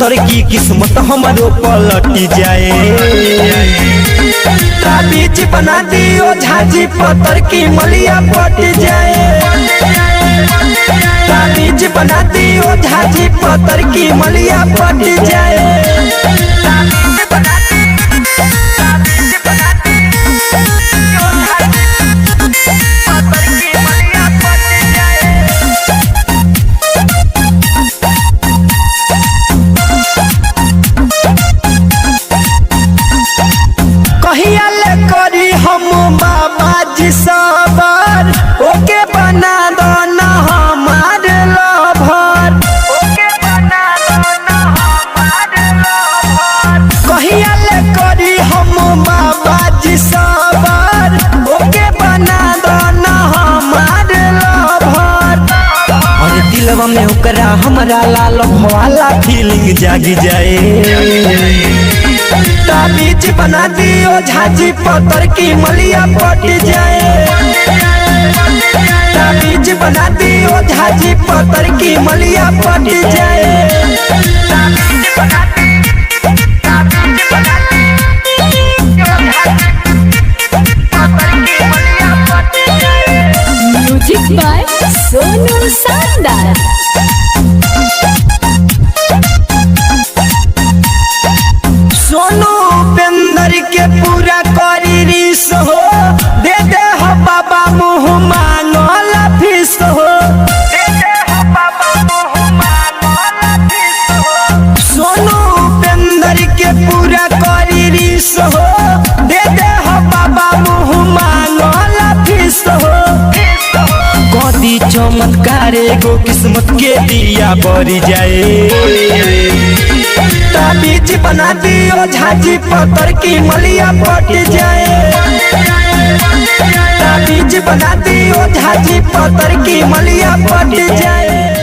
पतर की किस्मत हमारो पलट जाए। ताबीज बना दियो झाजी पतर की मलिया पट जाए। ताबीज बना दियो झाजी पतर की मलिया पट जाए। करी हम बाबा जी सबर ओके बना दो ना हमारे लभर। कहिया ले करी हम बाबा जी सबर ओके बना दो ना हमारे लभर। और दिलवा में ओकरा हमारा लाल वाला फीलिंग जागी जाए। ताबीज बना दियो झाजी पतर की मलिया पट जाए। ताबीज बना दियो झाजी पतर की मलिया पट जाए। म्यूजिक बाय सोनू शानदार। सोनू पेंदर के पूरा करी रिस हो दे दे हो बाबा मुँह मांगल फीस हो। सोनू पेंदर के पूरा करी रिस हो दे दे हो बाबा मुँह मांगल फीस हो। कदी चमत्कार एगो किस्मत के दिया बढ़ जाए। ताबीज बना दियो झाजी पतर की मलिया पट जाए। ताबीज बना दियो झाजी पतर की मलिया पट जाए।